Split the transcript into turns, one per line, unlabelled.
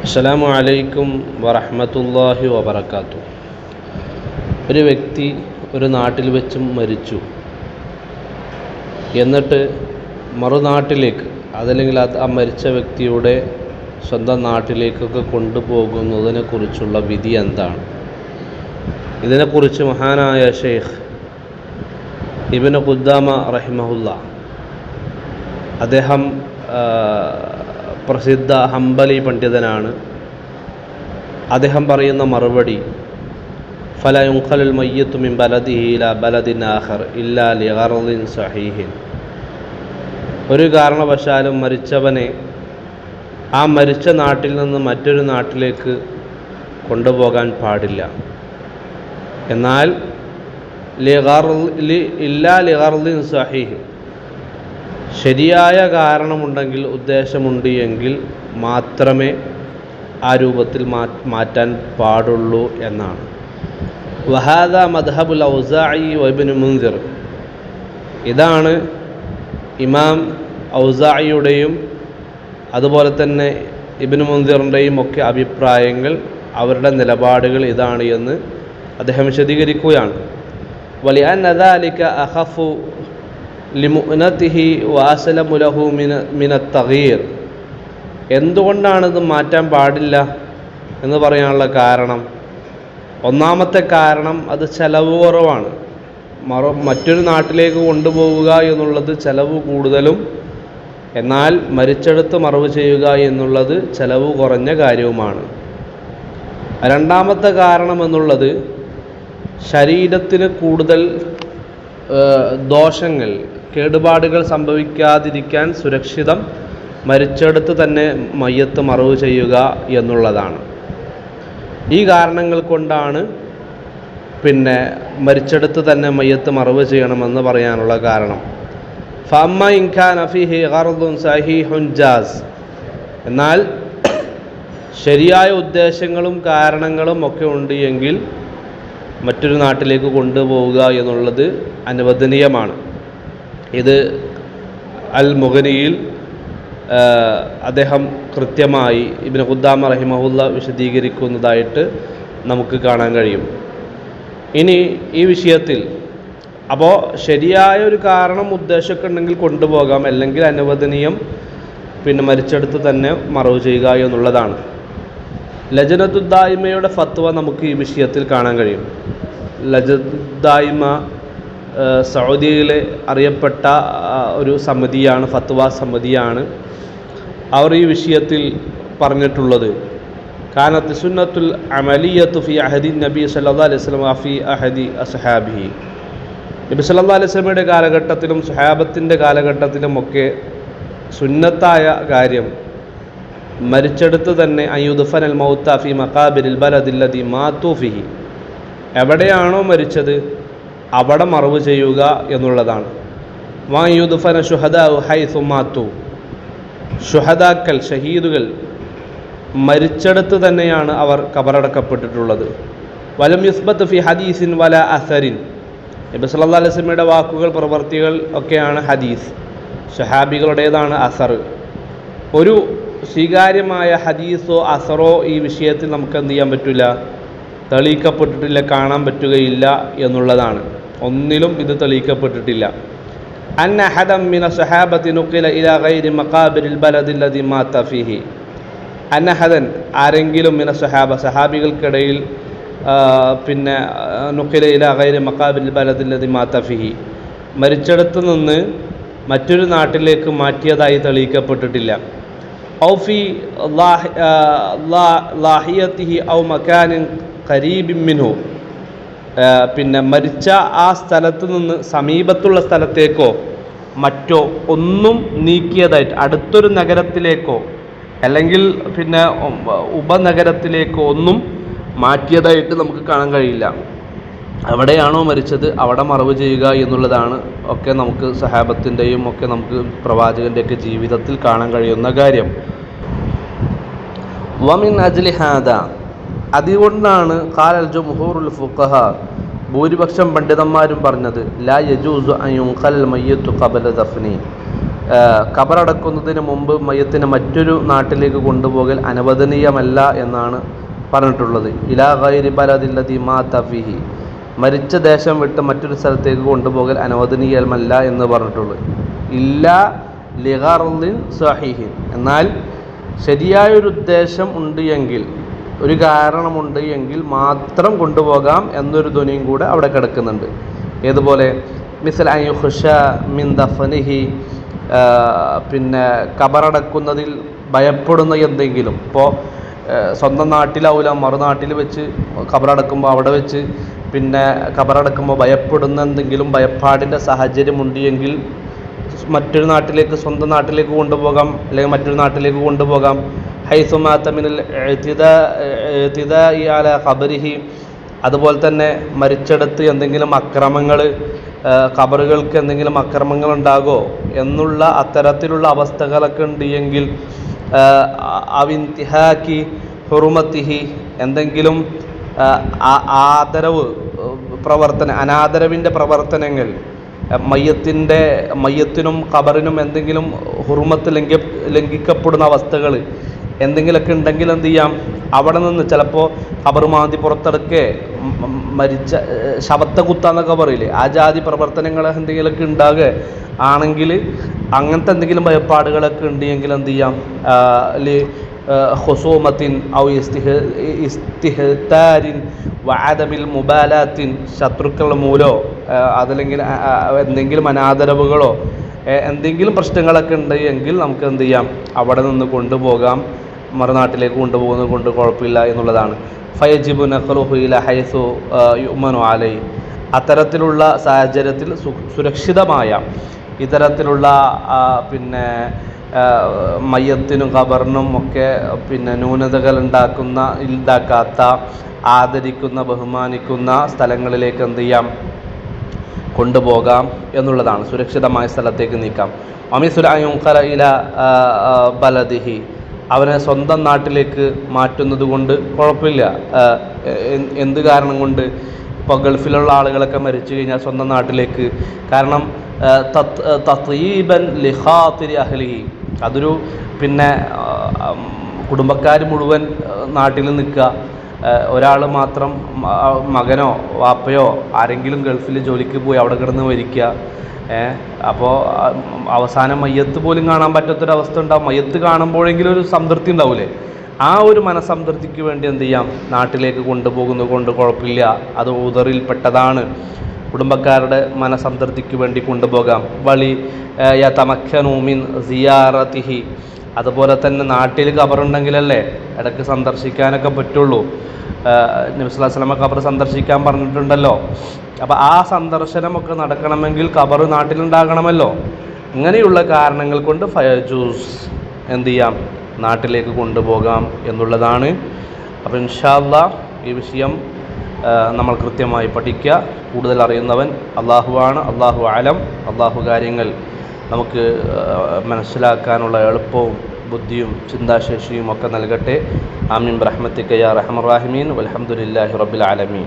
അസ്സലാമു അലൈക്കും വറഹ്മത്തുള്ളാഹി വബറകാതുഹു. ഒരു വ്യക്തി ഒരു നാട്ടിൽ വെച്ചും മരിച്ചു. എന്നിട്ട് മറുനാട്ടിലേക്ക് അതല്ലെങ്കിൽ ആ മരിച്ച വ്യക്തിയുടെ സ്വന്തം നാട്ടിലേക്കൊക്കെ കൊണ്ടുപോകുന്നതിനെ കുറിച്ചുള്ള വിധി എന്താണ്? ഇതിനെക്കുറിച്ച് മഹാനായ ഷെയ്ഖ് ഇബ്നു ഖുദ്ദാമ റഹിമഹുല്ലാ അദ്ദേഹം പ്രസിദ്ധ ഹംബലി പണ്ഡിതനാണ്. അദ്ദേഹം പറയുന്ന മറുപടി, ഫല യുൻഖലുൽ മയ്യിത്തു മിൻ ബലദിഹി ഇലാ ബലദിൻ ആഖർ ഇല്ലാ ലിഗർദിൻ സഹീഹിൻ. ഒരു കാരണവശാലും മരിച്ചവനെ ആ മരിച്ച നാട്ടിൽ നിന്ന് മറ്റൊരു നാട്ടിലേക്ക് കൊണ്ടുപോകാൻ പാടില്ല. എന്നാൽ ഇല്ലാ ലിഗർദിൻ സഹീഹ്, ശരിയായ കാരണമുണ്ടെങ്കിൽ, ഉദ്ദേശമുണ്ട് എങ്കിൽ മാത്രമേ ആ രൂപത്തിൽ മാറ്റാൻ പാടുള്ളൂ എന്നാണ്. വഹാദ മദ്ഹബുൽ ഔസാഇ വഇബ്നു മുൻദിർ, ഇതാണ് ഇമാം ഔസാഇയുടെയും അതുപോലെ തന്നെ ഇബ്നു മുൻദിറിൻ്റെയും ഒക്കെ അഭിപ്രായങ്ങൾ, അവരുടെ നിലപാടുകൾ ഇതാണ് എന്ന് അദ്ദേഹം വിശദീകരിക്കുകയാണ്. വലിഅന്ന ദാലിക അഖഫു ലിമുഅനതിഹി വഅസ്ലമു ലഹു മിനത് തഗ്യീർ. എന്തുകൊണ്ടാണിത് മാറ്റാൻ പാടില്ല എന്ന് പറയാനുള്ള കാരണം, ഒന്നാമത്തെ കാരണം അത് ചെലവ് കുറവാണ്. മറ്റൊരു നാട്ടിലേക്ക് കൊണ്ടുപോവുക എന്നുള്ളത് ചെലവ് കൂടുതലും, എന്നാൽ മരിച്ചെടുത്ത് മറവ് ചെയ്യുക എന്നുള്ളത് ചെലവ് കുറഞ്ഞ കാര്യവുമാണ്. രണ്ടാമത്തെ കാരണം എന്നുള്ളത് ശരീരത്തിന് കൂടുതൽ ദോഷങ്ങൾ, കേടുപാടുകൾ സംഭവിക്കാതിരിക്കാൻ സുരക്ഷിതം മരിച്ചെടുത്ത് തന്നെ മയ്യത്ത് മറവ് ചെയ്യുക എന്നുള്ളതാണ്. ഈ കാരണങ്ങൾ കൊണ്ടാണ് മരിച്ചെടുത്ത് തന്നെ മയ്യത്ത് മറവ് ചെയ്യണമെന്ന് പറയാനുള്ള കാരണം. ഫഅമ്മ ഇൻ കാന ഫീഹി ഗർദുൻ സഹീഹുൻ ജാസ്, എന്നാൽ ശരിയായ ഉദ്ദേശങ്ങളും കാരണങ്ങളും ഒക്കെ ഉണ്ട് എങ്കിൽ മറ്റൊരു നാട്ടിലേക്ക് കൊണ്ടുപോവുക എന്നുള്ളത് അനുവദനീയമാണ്. ഇത് അൽ മുഗ്നിയിൽ അദ്ദേഹം കൃത്യമായി ഇബ്നു ഖുദ്ദാമ റഹിമഹുല്ലാ വിശദീകരിക്കുന്നതായിട്ട് നമുക്ക് കാണാൻ കഴിയും. ഇനി ഈ വിഷയത്തിൽ അപ്പോൾ ശരിയായ ഒരു കാരണം, ഉദ്ദേശമൊക്കെ ഉണ്ടെങ്കിൽ കൊണ്ടുപോകാം, അല്ലെങ്കിൽ അനുവദനീയം മരിച്ചെടുത്ത് തന്നെ മറവ് ചെയ്യുക എന്നുള്ളതാണ്. ലജ്നത്തുദ്ദായിമയുടെ ഫത്വ നമുക്ക് ഈ വിഷയത്തിൽ കാണാൻ കഴിയും. ലജ്നത്തുദ്ദായിമ സൗദിയിലെ അറിയപ്പെട്ട ഒരു സമിതിയാണ്, ഫത്വ സമിതിയാണ്. അവർ ഈ വിഷയത്തിൽ പറഞ്ഞിട്ടുള്ളത്, കാനത്ത് സുന്നത്തുൽ അമലിയത്തു ഫി അഹദി നബി സല്ലല്ലാഹു അലൈഹി വസല്ലം ഫി അഹദി അസ്ഹാബിഹി. നബി സല്ലല്ലാഹു അലൈഹി വസല്ലമയുടെ കാലഘട്ടത്തിലും സ്വഹാബത്തിൻ്റെ കാലഘട്ടത്തിലുമൊക്കെ സുന്നത്തായ കാര്യം മരിച്ചെടുത്ത് തന്നെ അയ്യുദ്ഫനൽ മൗത ഫി മഖാബിരിൽ ബലദില്ലദി മാതു ഫിഹി, എവിടെയാണോ മരിച്ചത് അവിടെ മറവ് ചെയ്യുക എന്നുള്ളതാണ്. വായുദ്ഫന ശുഹദാഉ ഹൈസു മാതു, ശുഹദാക്കൾ, ഷഹീദുകൾ മരിച്ചെടുത്ത് തന്നെയാണ് അവർ കബറടക്കപ്പെട്ടിട്ടുള്ളത്. വലം യുസ്ബത്ത് ഫി ഹദീസിൻ വല അസരിൻ, നബി സല്ലല്ലാഹു അലൈഹി വസല്ലമയുടെ വാക്കുകൾ, പ്രവൃത്തികൾ ഒക്കെയാണ് ഹദീസ്, സ്വഹാബികളുടേതാണ് അസർ. ഒരു സ്വീകാര്യമായ ഹദീസോ അസറോ ഈ വിഷയത്തിൽ നമുക്ക് എന്ത് ചെയ്യാൻ പറ്റില്ല, തെളിയിക്കപ്പെട്ടിട്ടില്ല, കാണാൻ പറ്റുകയില്ല എന്നുള്ളതാണ്. ഒന്നിലും ഇത് തെളിയിക്കപ്പെട്ടിട്ടില്ല. അന്ന അഹദൻ മിന സ്വഹാബത്തി നുഖില ഇലാ ഗൈരി മഖാബിരിൽ ബലദില്ലദി മാത ഫീഹി. അന്ന അഹദൻ, ആരെങ്കിലും മിന സ്വഹാബ, സഹാബികൾക്കിടയിൽ നുഖില ഇലാ ഗൈരി മഖാബിരിൽ ബലദില്ലദി മാത ഫീഹി, മരിച്ചെടുത്ത് നിന്ന് മറ്റൊരു നാട്ടിലേക്ക് മാറ്റിയതായി തെളിയിക്കപ്പെട്ടിട്ടില്ല. ഔ ഫി ലാഹിയതിഹി ഔ മകാനിൻ ഖരീബിൻ മിൻഹു, മരിച്ച ആ സ്ഥലത്ത് നിന്ന് സമീപത്തുള്ള സ്ഥലത്തേക്കോ മറ്റോ ഒന്നും നീക്കിയതായിട്ട്, അടുത്തൊരു നഗരത്തിലേക്കോ അല്ലെങ്കിൽ ഉപനഗരത്തിലേക്കോ ഒന്നും മാറ്റിയതായിട്ട് നമുക്ക് കാണാൻ കഴിയില്ല. എവിടെയാണോ മരിച്ചത് അവിടെ മറവ് ചെയ്യുക എന്നുള്ളതാണ് ഒക്കെ നമുക്ക് സഹാബത്തിൻ്റെയും ഒക്കെ നമുക്ക് പ്രവാചകൻ്റെയൊക്കെ ജീവിതത്തിൽ കാണാൻ കഴിയുന്ന കാര്യം. വമിൻ അജ്ലി ഹാദാ, അതുകൊണ്ടാണ് ഖാലൽ ജംഹൂറുൽ ഫുഖഹ, ഭൂരിപക്ഷം പണ്ഡിതന്മാരും പറഞ്ഞത്, ലാ യജൂസു അൻ യുൻഖൽ മയ്യിത്തു ഖബല ദഫ്നി, ഖബറടക്കുന്നതിന് മുമ്പ് മയ്യത്തിനെ മറ്റൊരു നാട്ടിലേക്ക് കൊണ്ടുപോകൽ അനുവദനീയമല്ല എന്നാണ് പറഞ്ഞിട്ടുള്ളത്. ഇലാ ഗൈരി ബലദില്ലദി മാത ഫീഹി, മരിച്ച ദേശം വിട്ട് മറ്റൊരു സ്ഥലത്തേക്ക് കൊണ്ടുപോകൽ അനുവദനീയമല്ല എന്ന് പറഞ്ഞിട്ടുള്ളത്. ഇല്ല ലിഗർദിൻ സഹീഹിൻ, എന്നാൽ ശരിയായൊരു ഉദ്ദേശം ഉണ്ട് എങ്കിൽ, ഒരു കാരണമുണ്ട് എങ്കിൽ മാത്രം കൊണ്ടുപോകാം എന്നൊരു ധ്വനിയും കൂടെ അവിടെ കിടക്കുന്നുണ്ട്. ഏതുപോലെ മിസ്ൽ അൻ യുഖ്ഷ മിൻ ദഫനിഹി, പിന്നെ ഖബറടക്കുന്നതിൽ ഭയപ്പെടുന്ന എന്തെങ്കിലും, ഇപ്പോൾ സ്വന്തം നാട്ടിലാവില്ല മറുനാട്ടിൽ വെച്ച് ഖബറടക്കുമ്പോൾ അവിടെ വെച്ച് പിന്നെ ഖബറടക്കുമ്പോൾ ഭയപ്പെടുന്ന എന്തെങ്കിലും ഭയപ്പാടിൻ്റെ സാഹചര്യമുണ്ട് എങ്കിൽ മറ്റൊരു നാട്ടിലേക്ക്, സ്വന്തം നാട്ടിലേക്ക് കൊണ്ടുപോകാം, അല്ലെങ്കിൽ മറ്റൊരു നാട്ടിലേക്ക് കൊണ്ടുപോകാം. ഹൈസു മാത മിനൽ ഇഅ്തിദാഇ അലാ ഖബരിഹി, അതുപോലെ തന്നെ മരിച്ചെടുത്ത് എന്തെങ്കിലും അക്രമങ്ങൾ, ഖബറുകൾക്ക് എന്തെങ്കിലും അക്രമങ്ങൾ ഉണ്ടാകോ എന്നുള്ള അത്തരത്തിലുള്ള അവസ്ഥകളൊക്കെ ഉണ്ട് എങ്കിൽ, അവിൻതിഹാക്കി ഹുറുമത്തിഹി, എന്തെങ്കിലും ആദരവ് അനാദരവിൻ്റെ പ്രവർത്തനങ്ങൾ, മയ്യത്തിനും ഖബറിനും എന്തെങ്കിലും ഹുറുമത്ത് ലംഘിക്കപ്പെടുന്ന അവസ്ഥകൾ എന്തെങ്കിലുമൊക്കെ ഉണ്ടെങ്കിൽ എന്ത് ചെയ്യാം, അവിടെ നിന്ന് ചിലപ്പോൾ ഖബർ മാന്തി പുറത്തെടുക്കെ മരിച്ച ശവത്തെ കുത്താന്നൊക്കെ പറയില്ലേ, ആ ജാതി പ്രവർത്തനങ്ങൾ എന്തെങ്കിലുമൊക്കെ ഉണ്ടാകുക ആണെങ്കിൽ, അങ്ങനത്തെ എന്തെങ്കിലും ഭയപ്പാടുകളൊക്കെ ഉണ്ടെങ്കിൽ എന്ത് ചെയ്യാം, ഖുസൂമത്തിൻ ഔ ഇസ്തിഹ്താരിൻ വഅദമിൽ മുബാലാത്തിൻ, ശത്രുക്കൾ മൂലോ അതല്ലെങ്കിൽ എന്തെങ്കിലും അനാദരവുകളോ എന്തെങ്കിലും പ്രശ്നങ്ങളൊക്കെ ഉണ്ട് എങ്കിൽ നമുക്ക് എന്ത് ചെയ്യാം, അവിടെ നിന്ന് കൊണ്ടുപോകാം, മറുനാട്ടിലേക്ക് കൊണ്ടുപോകുന്നത് കൊണ്ട് കുഴപ്പമില്ല എന്നുള്ളതാണ്. ഫയജിബു നഖ്ലുഹു ഇലാ ഹൈസു യുഅ്മനു അലൈഹി, അത്തരത്തിലുള്ള സാഹചര്യത്തിൽ സുരക്ഷിതമായ ഇത്തരത്തിലുള്ള പിന്നെ മയ്യത്തിനും ഖബറിനും ഒക്കെ പിന്നെ ന്യൂനതകൾ ഉണ്ടാക്കാത്ത, ആദരിക്കുന്ന, ബഹുമാനിക്കുന്ന സ്ഥലങ്ങളിലേക്ക് എന്ത് ചെയ്യാം, കൊണ്ടുപോകാം എന്നുള്ളതാണ്. സുരക്ഷിതമായ സ്ഥലത്തേക്ക് നീക്കാം. അമിസുൽ അൻ യുൻഖല ഇലാ ബലദിഹി, അവനെ സ്വന്തം നാട്ടിലേക്ക് മാറ്റുന്നത് കൊണ്ട് കുഴപ്പമില്ല. എന്ത് കാരണം കൊണ്ട്? ഇപ്പോൾ ഗൾഫിലുള്ള ആളുകളൊക്കെ മരിച്ചു കഴിഞ്ഞാൽ സ്വന്തം നാട്ടിലേക്ക്, കാരണം തത്വീബൻ ലിഖാതിരി അഹ്ലിഹി, അതൊരു പിന്നെ കുടുംബക്കാർ മുഴുവൻ നാട്ടിൽ നിൽക്കുക, ഒരാൾ മാത്രം മകനോ വാപ്പയോ ആരെങ്കിലും ഗൾഫിൽ ജോലിക്ക് പോയി അവിടെ കിടന്ന് മരിക്കുക. അപ്പോൾ അവസാനം മയ്യത്ത് പോലും കാണാൻ പറ്റാത്തൊരവസ്ഥ ഉണ്ടാവും. മയ്യത്ത് കാണുമ്പോഴെങ്കിലും ഒരു സംതൃപ്തി ഉണ്ടാവില്ലേ, ആ ഒരു മനസ്സംതൃപ്തിക്ക് വേണ്ടി എന്ത് ചെയ്യാം, നാട്ടിലേക്ക് കൊണ്ടുപോകുന്നത് കൊണ്ട് കുഴപ്പമില്ല, അത് ഉദറിൽപ്പെട്ടതാണ്. കുടുംബക്കാരുടെ മനസ്സംതൃപ്തിക്ക് വേണ്ടി കൊണ്ടുപോകാം. വളി യതമക്കനു മിൻ സിയാറതിഹി, അതുപോലെ തന്നെ നാട്ടിൽ ഖബറുണ്ടെങ്കിലല്ലേ ഇടയ്ക്ക് സന്ദർശിക്കാനൊക്കെ പറ്റുള്ളൂ. നബി സല്ലല്ലാഹു അലൈഹി വസല്ലം ഖബർ സന്ദർശിക്കാൻ പറഞ്ഞിട്ടുണ്ടല്ലോ. അപ്പോൾ ആ സന്ദർശനമൊക്കെ നടക്കണമെങ്കിൽ ഖബർ നാട്ടിലുണ്ടാകണമല്ലോ. ഇങ്ങനെയുള്ള കാരണങ്ങൾ കൊണ്ട് ഫയജൂസ് എന്ത് ചെയ്യാം, നാട്ടിലേക്ക് കൊണ്ടുപോകാം എന്നുള്ളതാണ്. അപ്പോൾ ഇൻഷാ അല്ലാഹ് ഈ വിഷയം നമ്മൾ കൃത്യമായി പഠിക്കുക. കൂടുതൽ അറിയുന്നവൻ അള്ളാഹുവാണ്, അള്ളാഹു അലം. അള്ളാഹു കാര്യങ്ങൾ നമുക്ക് മനസ്സിലാക്കാനുള്ള എളുപ്പവും ബുദ്ധിയും ചിന്താശേഷിയും ഒക്കെ നൽകട്ടെ. ആമീൻ ബിറഹ്മതിക യാ അർഹമർ റഹീമീൻ. വൽഹംദുലില്ലാഹി റബ്ബിൽ ആലമീൻ.